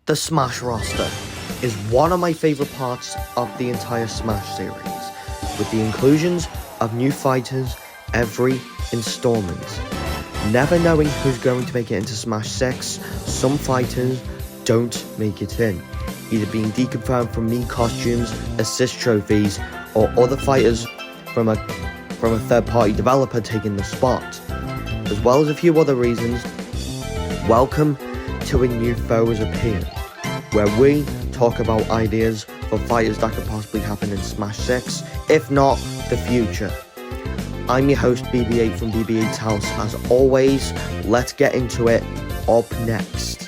The Smash roster is one of my favourite parts of the entire Smash series, with the inclusions of new fighters every installment. Never knowing who's going to make it into Smash 6, some fighters don't make it in, either being deconfirmed from Mii costumes, assist trophies, or other fighters from a third-party developer taking the spot, as well as a few other reasons. Welcome to A New Foes Appear, where we talk about ideas for fighters that could possibly happen in Smash 6, if not the future. I'm your host BB8 from BB8's House. As always, let's get into it. Up next.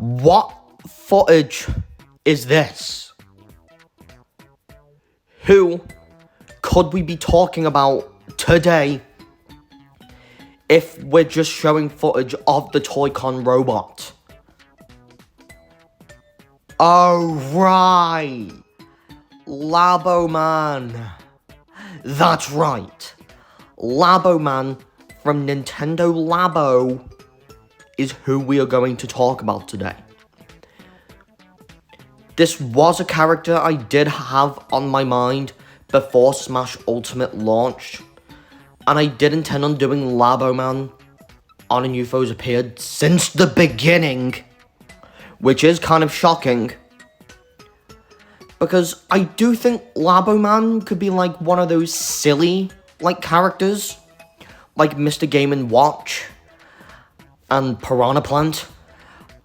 What footage is this? Who could we be talking about today if we're just showing footage of the Toy-Con robot? Oh, right. Labo Man. That's right. Labo Man from Nintendo Labo is who we are going to talk about today. This was a character I did have on my mind before Smash Ultimate launched, and I did intend on doing Labo Man on A New Foes Appeared since the beginning, which is kind of shocking, because I do think Labo Man could be like one of those silly characters, like Mr. Game & Watch and Piranha Plant.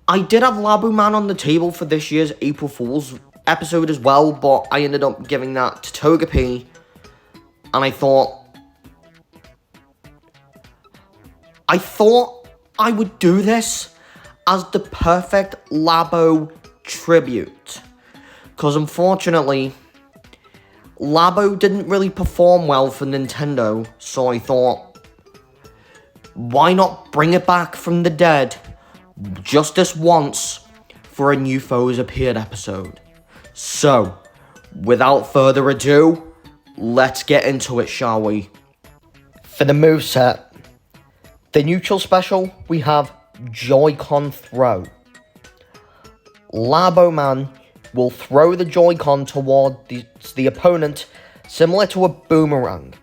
I did have Labo Man on the table for this year's April Fool's episode as well, but I ended up giving that to Togepi, and I thought I would do this as the perfect Labo tribute, because unfortunately Labo didn't really perform well for Nintendo, so I thought, why not bring it back from the dead just this once for A New Foes Appeared episode? So, without further ado, let's get into it, shall we? For the moveset, the neutral special, we have Joy-Con Throw. Labo Man will throw the Joy-Con toward the opponent, similar to a boomerang.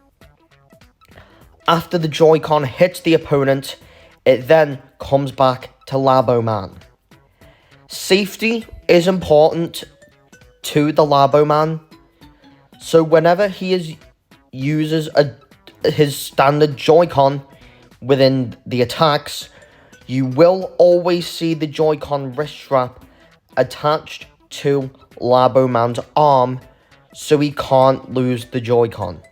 After the Joy-Con hits the opponent, it then comes back to Labo Man. Safety is important to the Labo Man, so whenever he uses his standard Joy-Con within the attacks, you will always see the Joy-Con wrist strap attached to Labo Man's arm, so he can't lose the Joy-Con.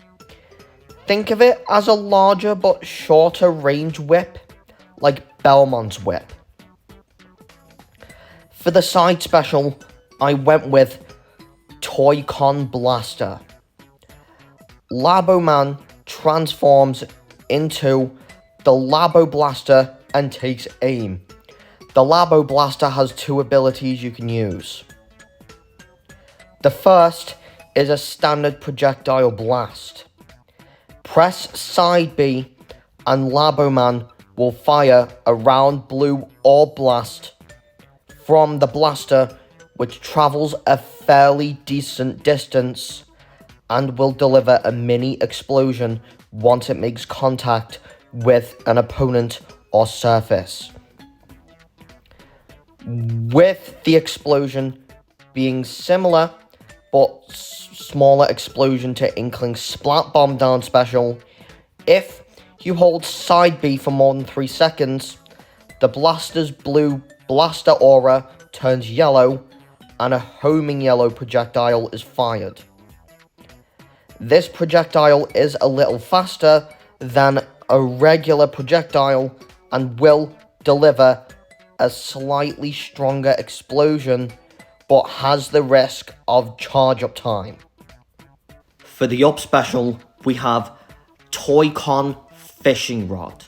Think of it as a larger but shorter range whip, like Belmont's whip. For the side special, I went with Toy-Con Blaster. Labo Man transforms into the Labo Blaster and takes aim. The Labo Blaster has two abilities you can use. The first is a standard projectile blast. Press side B and Labo Man will fire a round blue orb blast from the blaster, which travels a fairly decent distance and will deliver a mini explosion once it makes contact with an opponent or surface. with the explosion being similar but smaller explosion to Inkling Splat Bomb down special. If you hold side B for more than 3 seconds, the blaster's blue blaster aura turns yellow and a homing yellow projectile is fired. This projectile is a little faster than a regular projectile and will deliver a slightly stronger explosion, but has the risk of charge up time. For the up special, we have Toy-Con Fishing Rod.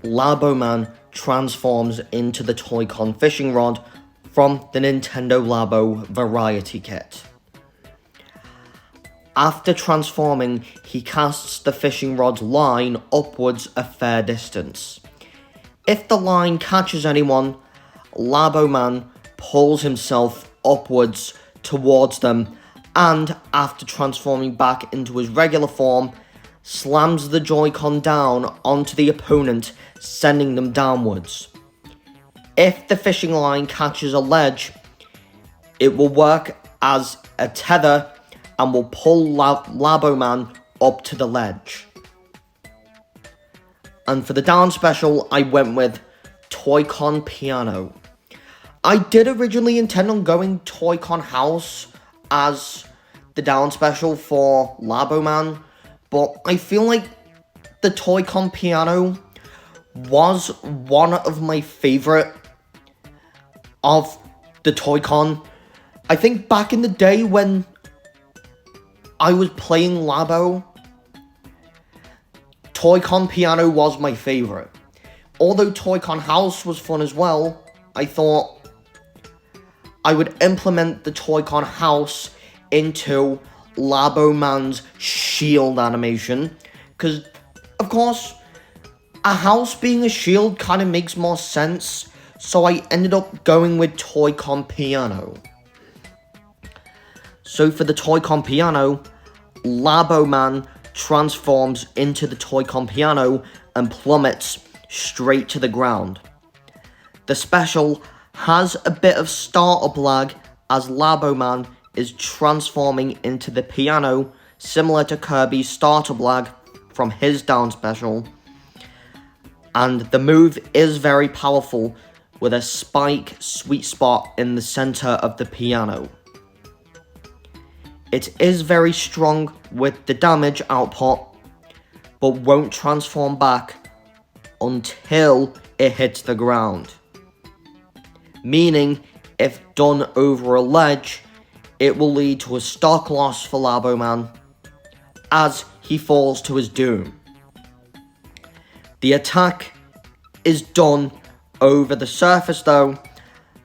Labo Man transforms into the Toy-Con Fishing Rod from the Nintendo Labo Variety Kit. After transforming, he casts the fishing rod's line upwards a fair distance. If the line catches anyone, Labo Man pulls himself upwards towards them and, after transforming back into his regular form, slams the Joy-Con down onto the opponent, sending them downwards. If the fishing line catches a ledge, it will work as a tether and will pull Labo Man up to the ledge. And for the down special, I went with Toy-Con Piano. I did originally intend on going Toy-Con House as the down special for Labo Man, but I feel like the Toy-Con Piano was one of my favorite of the Toy-Con. I think back in the day when I was playing Labo, Toy-Con Piano was my favorite. Although Toy-Con House was fun as well, I thought I would implement the Toy-Con House into Labo Man's shield animation, because, of course, a house being a shield kind of makes more sense, so I ended up going with Toy-Con Piano. So for the Toy-Con Piano, Labo Man transforms into the Toy-Con Piano and plummets straight to the ground. The special has a bit of startup lag as Labo Man is transforming into the piano, similar to Kirby's startup lag from his down special. And the move is very powerful with a spike sweet spot in the center of the piano. It is very strong with the damage output, but won't transform back until it hits the ground. Meaning, if done over a ledge, it will lead to a stock loss for Labo Man as he falls to his doom. The attack is done over the surface though.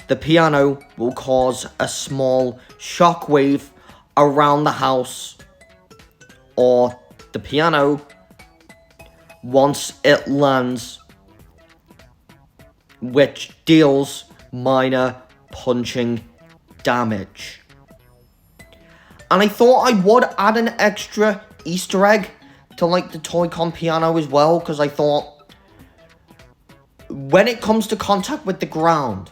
The piano will cause a small shockwave around the house or the piano once it lands, which deals minor punching damage. And I thought I would add an extra Easter egg to like the Toy-Con Piano as well, because I thought when it comes to contact with the ground,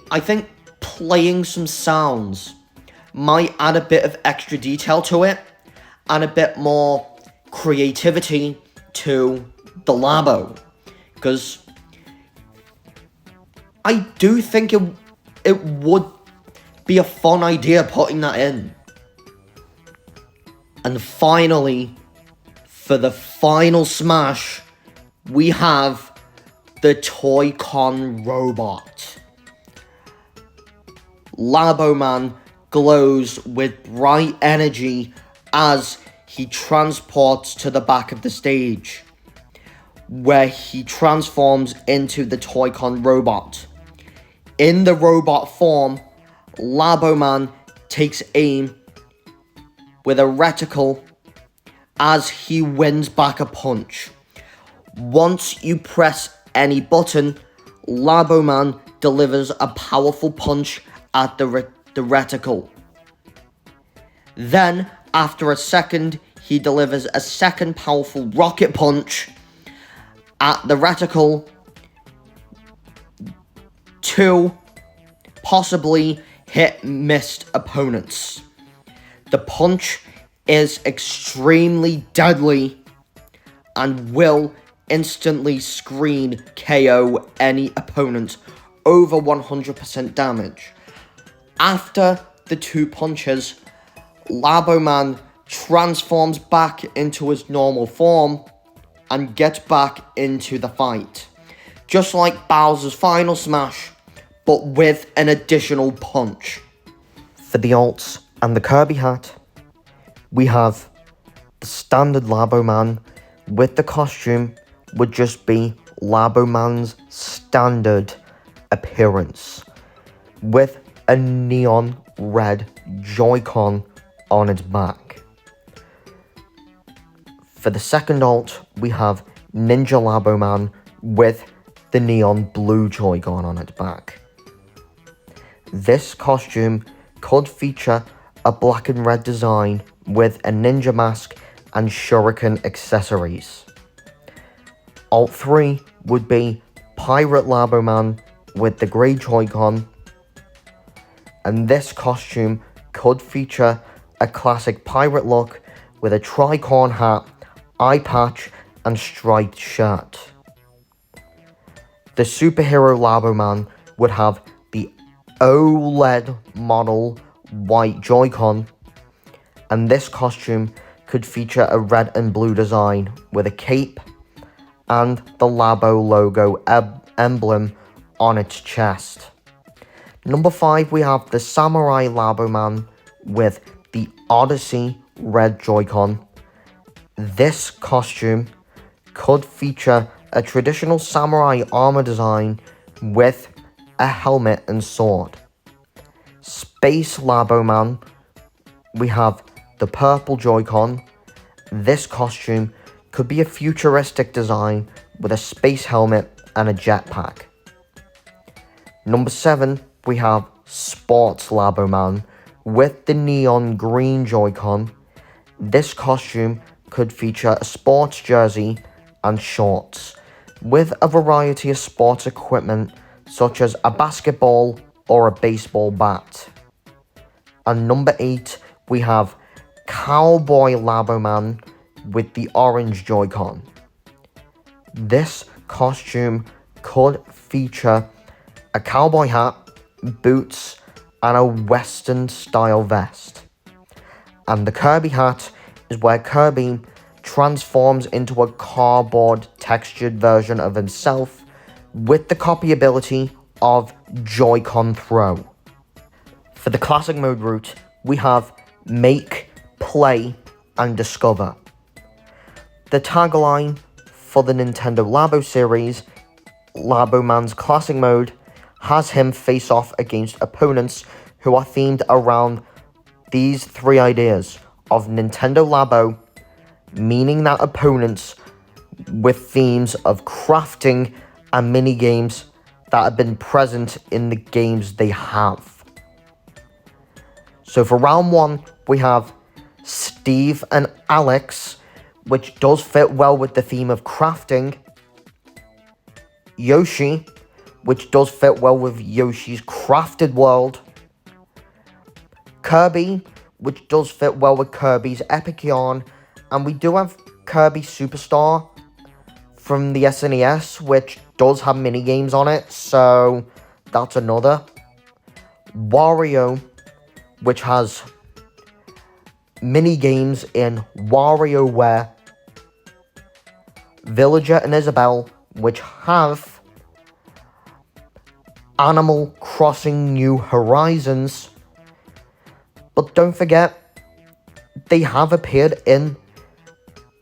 I think playing some sounds might add a bit of extra detail to it and a bit more creativity to the Labo, because I do think it would be a fun idea putting that in. And finally, for the final smash, we have the Toy-Con Robot. Labo Man glows with bright energy as he transports to the back of the stage, where he transforms into the Toy-Con Robot. In the robot form, Labo Man takes aim with a reticle as he wins back a punch. Once you press any button, Labo Man delivers a powerful punch at the reticle. Then, after a second, he delivers a second powerful rocket punch at the reticle to possibly hit-missed opponents. The punch is extremely deadly and will instantly screen KO any opponent over 100% damage. After the 2 punches, Labo Man transforms back into his normal form and gets back into the fight. Just like Bowser's final smash, but with an additional punch. For the alts and the Kirby Hat, we have the standard Labo Man with the costume would just be Labo Man's standard appearance with a neon red Joy-Con on its back. For the second alt, we have Ninja Labo Man with the neon blue Joy-Con on its back. This costume could feature a black and red design with a ninja mask and shuriken accessories. Alt 3 would be Pirate Labo Man with the grey Joy-Con, and this costume could feature a classic pirate look with a tricorn hat, eye patch and striped shirt. The superhero Labo Man would have the OLED model white Joy-Con, and this costume could feature a red and blue design with a cape and the Labo logo emblem on its chest. Number 5, we have the Samurai Labo Man with the Odyssey red Joy-Con. This costume could feature a traditional samurai armor design with a helmet and sword. Space Labo Man, we have the purple Joy-Con. This costume could be a futuristic design with a space helmet and a jetpack. Number 7, we have Sports Labo Man with the neon green Joy-Con. This costume could feature a sports jersey and shorts with a variety of sports equipment such as a basketball or a baseball bat. And number 8, we have Cowboy Labo Man with the orange Joy-Con. This costume could feature a cowboy hat, boots, and a western style vest. And the Kirby Hat is where Kirby transforms into a cardboard textured version of himself with the copy ability of Joy-Con Throw. For the classic mode route, we have Make, Play, and Discover. The tagline for the Nintendo Labo series, Labo Man's classic mode, has him face off against opponents who are themed around these 3 ideas of Nintendo Labo, meaning that opponents with themes of crafting and mini games that have been present in the games they have. So for round 1, we have Steve and Alex, which does fit well with the theme of crafting. Yoshi, which does fit well with Yoshi's crafted world. Kirby, which does fit well with Kirby's epic yarn. And we do have Kirby Superstar from the SNES, which does have mini games on it, so that's another. Wario, which has mini games in WarioWare. Villager and Isabelle, which have Animal Crossing New Horizons. But don't forget, they have appeared in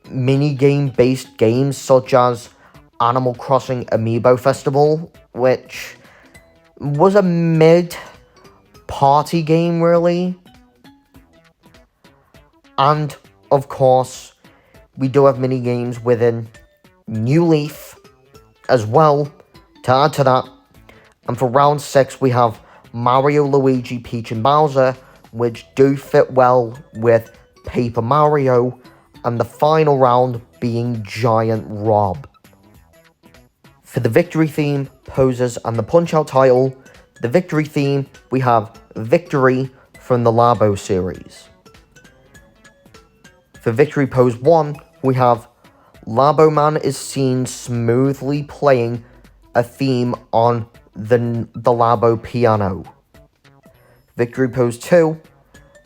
mini-game based games such as Animal Crossing Amiibo Festival, which was a mid-party game, really. And, of course, we do have mini-games within New Leaf as well, to add to that. And for round 6, we have Mario, Luigi, Peach, and Bowser, which do fit well with Paper Mario, and the final round being Giant Rob. For the victory theme, poses, and the Punch-Out title, the Victory theme, we have Victory from the Labo series. For Victory Pose 1, we have Labo Man is seen smoothly playing a theme on the Labo piano. Victory Pose 2,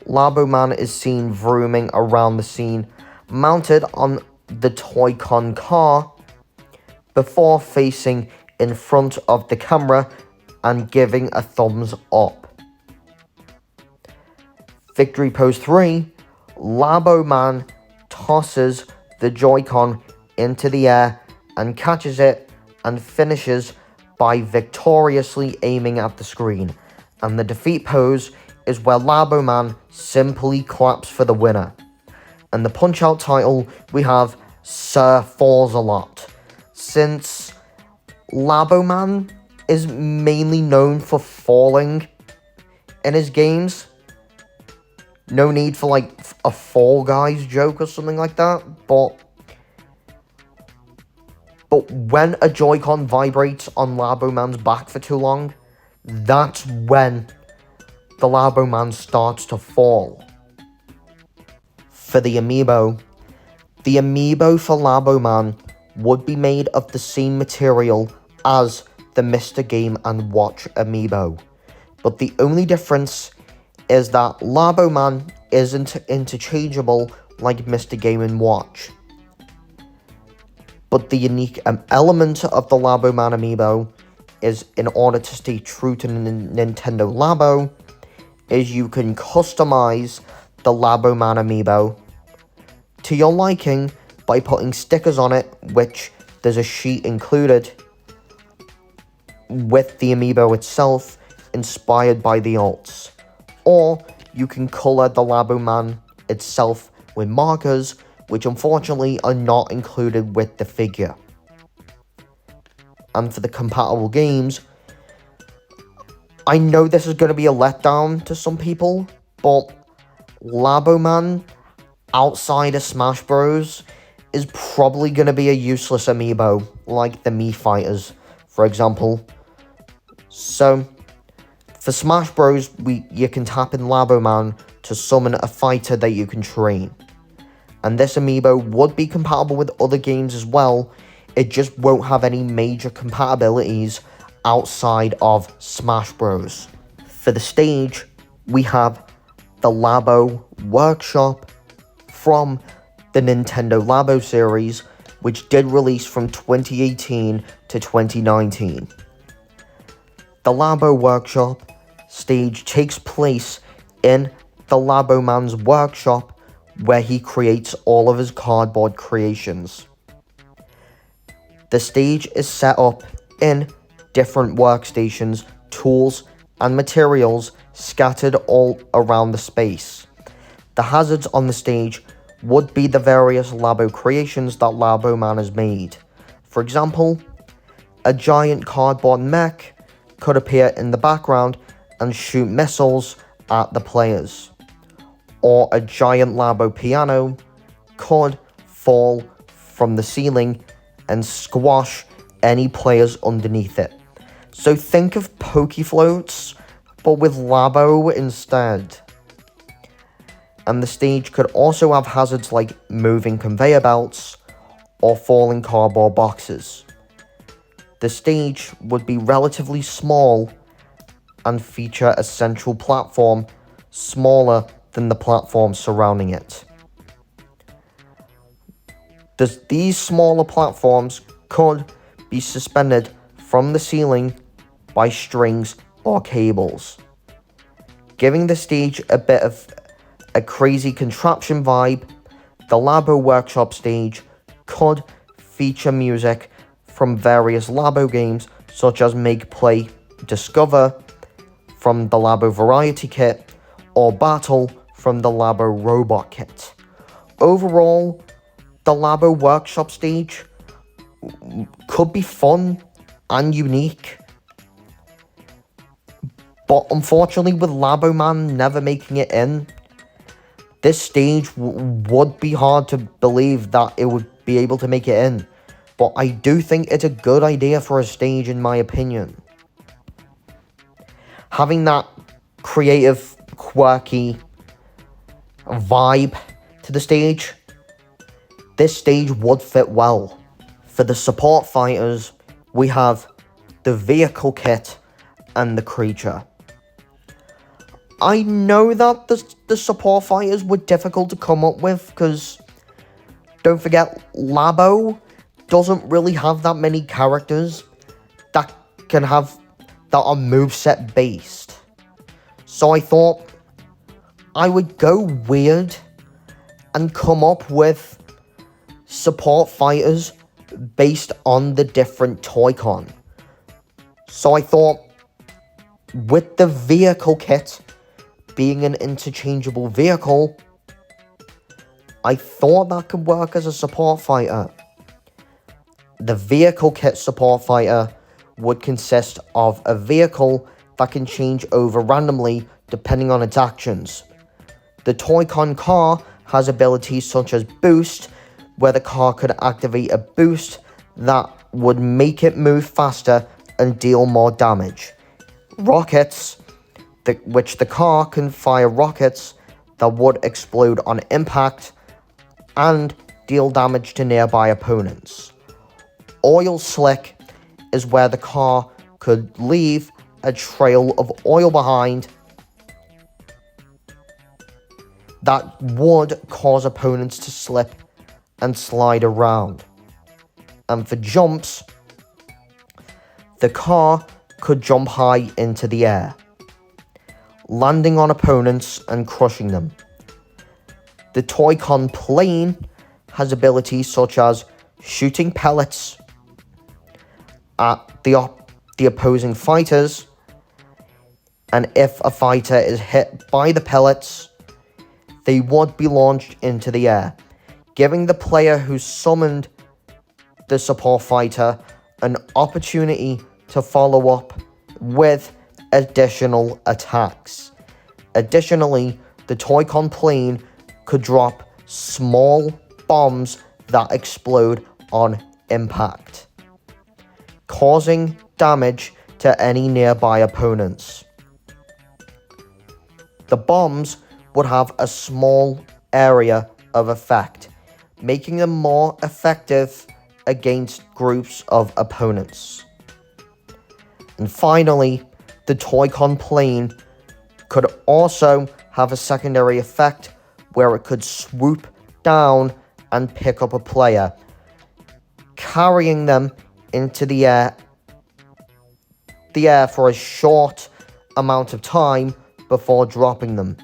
Labo Man is seen vrooming around the scene, mounted on the Toy-Con car, before facing in front of the camera and giving a thumbs up. Victory Pose 3, Labo Man tosses the Joy-Con into the air and catches it and finishes by victoriously aiming at the screen. And the defeat pose is where Labo Man simply claps for the winner. And the Punch-Out title, we have Sir Falls a Lot. Since Labo Man is mainly known for falling in his games, no need for like a Fall Guys joke or something like that, but when a Joy-Con vibrates on Labo Man's back for too long, that's when the Labo Man starts to fall. For the Amiibo for Labo Man would be made of the same material as the Mr. Game & Watch Amiibo, but the only difference is that Labo Man isn't interchangeable like Mr. Game & Watch. But the unique element of the Labo Man Amiibo is, in order to stay true to Nintendo Labo, is you can customize the Labo Man Amiibo to your liking by putting stickers on it, which there's a sheet included with the Amiibo itself, inspired by the alts. Or you can color the Labo Man itself with markers, which unfortunately are not included with the figure. And for the compatible games, I know this is going to be a letdown to some people, but Labo Man outside of Smash Bros is probably going to be a useless amiibo, like the Mii Fighters, for example. So, for Smash Bros, you can tap in Labo Man to summon a fighter that you can train. And this amiibo would be compatible with other games as well, it just won't have any major compatibilities outside of Smash Bros. For the stage, we have the Labo Workshop from the Nintendo Labo series, which did release from 2018 to 2019. The Labo Workshop stage takes place in the Labo Man's workshop, where he creates all of his cardboard creations. The stage is set up in different workstations, tools, and materials scattered all around the space. The hazards on the stage would be the various Labo creations that Labo Man has made. For example, a giant cardboard mech could appear in the background and shoot missiles at the players. Or a giant Labo piano could fall from the ceiling and squash any players underneath it. So think of Pokefloats, but with Labo instead. And the stage could also have hazards like moving conveyor belts or falling cardboard boxes. The stage would be relatively small and feature a central platform smaller than the platforms surrounding it. These smaller platforms could be suspended from the ceiling by strings or cables, giving the stage a bit of a crazy contraption vibe. The Labo Workshop stage could feature music from various Labo games, such as Make, Play, Discover from the Labo Variety Kit, or Battle from the Labo Robot Kit. Overall, the Labo Workshop stage could be fun and unique, but unfortunately with Labo Man never making it in, this stage would be hard to believe that it would be able to make it in. But I do think it's a good idea for a stage, in my opinion. having that creative, quirky vibe to the stage, this stage would fit well. For the support fighters, we have the vehicle kit and the creature. I know that the support fighters were difficult to come up with, because don't forget, Labo doesn't really have that many characters that are moveset based. So I thought I would go weird and come up with support fighters based on the different Toy-Con. So I thought, with the vehicle kit being an interchangeable vehicle, I thought that could work as a support fighter. The vehicle kit support fighter would consist of a vehicle that can change over randomly depending on its actions. The Toy-Con car has abilities such as Boost, where the car could activate a boost that would make it move faster and deal more damage. Rockets, which the car can fire rockets that would explode on impact and deal damage to nearby opponents. Oil Slick is where the car could leave a trail of oil behind that would cause opponents to slip and slide around. And for jumps, the car could jump high into the air, landing on opponents and crushing them. The Toy-Con plane has abilities such as shooting pellets at the opposing fighters, and if a fighter is hit by the pellets, they would be launched into the air, giving the player who summoned the support fighter an opportunity to follow up with additional attacks. Additionally, the Toy-Con plane could drop small bombs that explode on impact, causing damage to any nearby opponents. The bombs would have a small area of effect, making them more effective against groups of opponents. And finally, the Toy-Con plane could also have a secondary effect where it could swoop down and pick up a player, carrying them into the air for a short amount of time before dropping them.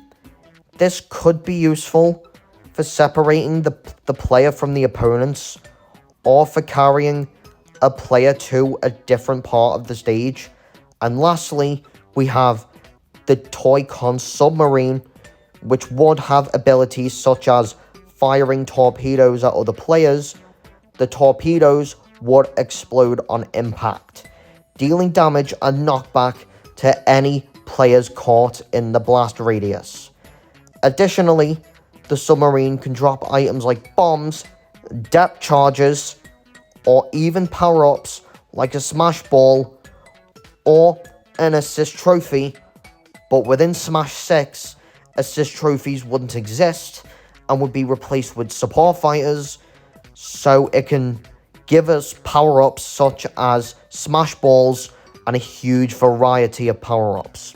This could be useful for separating the player from the opponents, or for carrying a player to a different part of the stage. And lastly, we have the Toy-Con submarine, which would have abilities such as firing torpedoes at other players. The torpedoes would explode on impact, dealing damage and knockback to any players caught in the blast radius. Additionally, the submarine can drop items like bombs, depth charges, or even power-ups like a smash ball or an assist trophy, but within Smash 6, assist trophies wouldn't exist and would be replaced with support fighters, so it can give us power-ups such as smash balls and a huge variety of power-ups.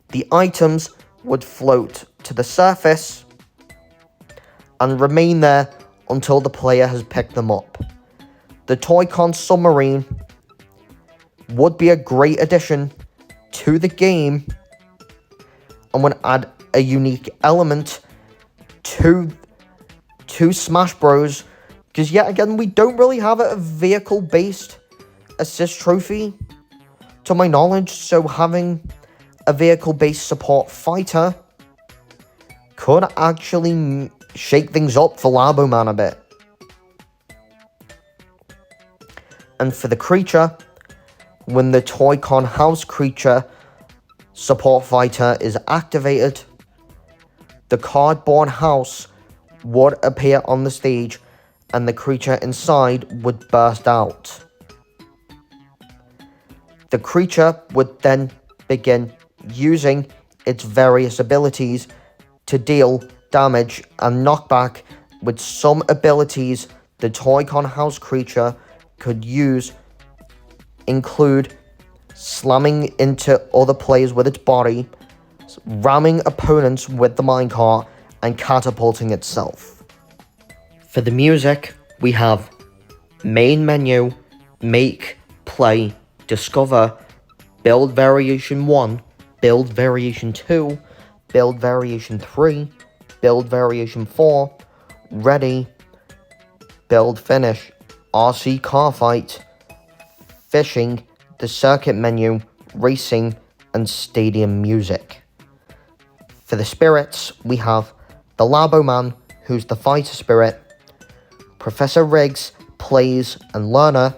The items would float to the surface and remain there until the player has picked them up. The Toy-Con submarine would be a great addition to the game and would add a unique element to Smash Bros. Because yet again, we don't really have a vehicle-based assist trophy, to my knowledge, so having a vehicle-based support fighter could actually shake things up for Labo Man a bit. And for the creature, when the Toy-Con house creature support fighter is activated, the cardboard house would appear on the stage and the creature inside would burst out. The creature would then begin using its various abilities to deal damage and knockback, with some abilities the Toy-Con house creature could use include slamming into other players with its body, ramming opponents with the minecart, and catapulting itself. For the music, we have Main Menu, Make, Play, Discover, Build Variation 1, Build Variation 2, Build Variation 3, Build Variation 4, Ready, Build Finish, RC Car Fight, Fishing, the Circuit Menu, Racing, and Stadium Music. For the spirits, we have the Labo Man, who's the fighter spirit, Professor Riggs, plays and learner,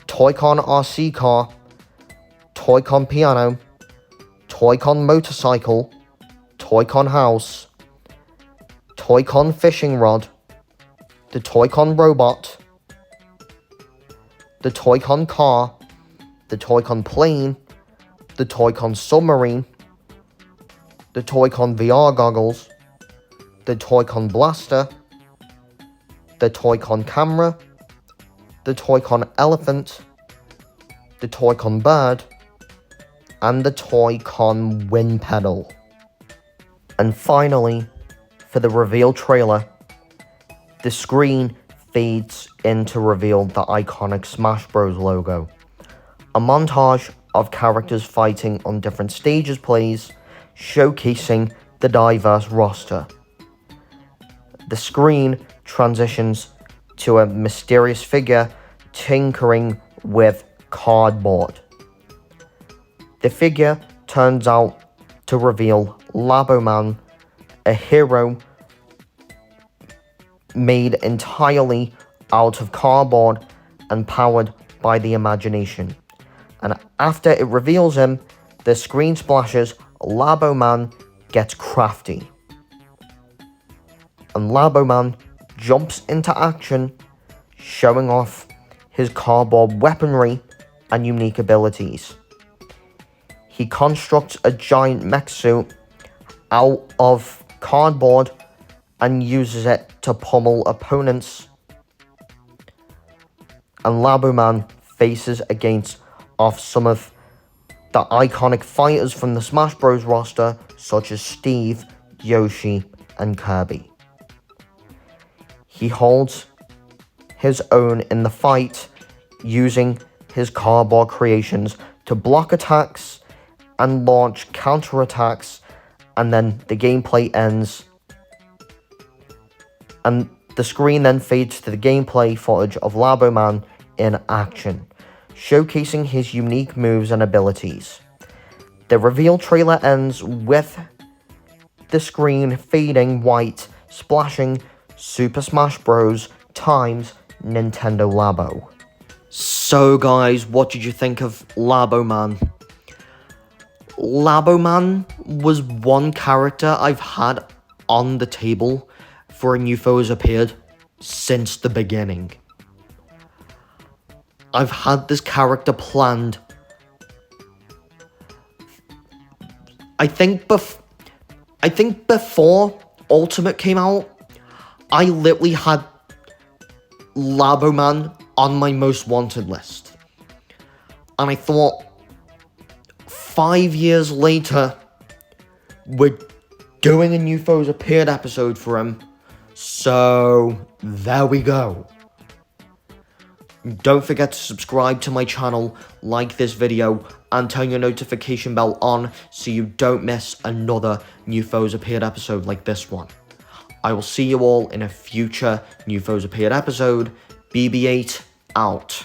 Toy-Con RC car, Toy-Con piano, Toy-Con motorcycle, Toy-Con house, Toy-Con fishing rod, the Toy-Con robot, the Toy-Con car, the Toy-Con plane, the Toy-Con submarine, the Toy-Con VR goggles, the Toy-Con blaster, the Toy-Con camera, the Toy-Con elephant, the Toy-Con bird, and the Toy-Con wind pedal. And finally, for the reveal trailer, the screen fades in to reveal the iconic Smash Bros. Logo. A montage of characters fighting on different stages plays, showcasing the diverse roster. The screen transitions to a mysterious figure tinkering with cardboard. The figure turns out to reveal Labo Man, a hero made entirely out of cardboard and powered by the imagination. And after it reveals him, the screen splashes, Labo Man gets crafty. And Labo Man jumps into action, showing off his cardboard weaponry and unique abilities. He constructs a giant mech suit out of cardboard and uses it to pummel opponents. And Labo Man faces against off some of the iconic fighters from the Smash Bros. Roster, such as Steve, Yoshi, and Kirby. He holds his own in the fight, using his cardboard creations to block attacks and launch counterattacks, and then the gameplay ends, and the screen then fades to the gameplay footage of Labo Man in action, showcasing his unique moves and abilities. The reveal trailer ends with the screen fading white, splashing Super Smash Bros. Times Nintendo Labo. So guys, what did you think of Labo Man? Labo Man was one character I've had on the table for a new foe has appeared since the beginning. I've had this character planned. I think before Ultimate came out, I literally had Labo Man on my most wanted list. And I thought, 5 years later, we're doing a new foes appeared episode for him. So, there we go. Don't forget to subscribe to my channel, like this video, and turn your notification bell on so you don't miss another New Foes Appeared episode like this one. I will see you all in a future New Foes Appeared episode. BB8 out.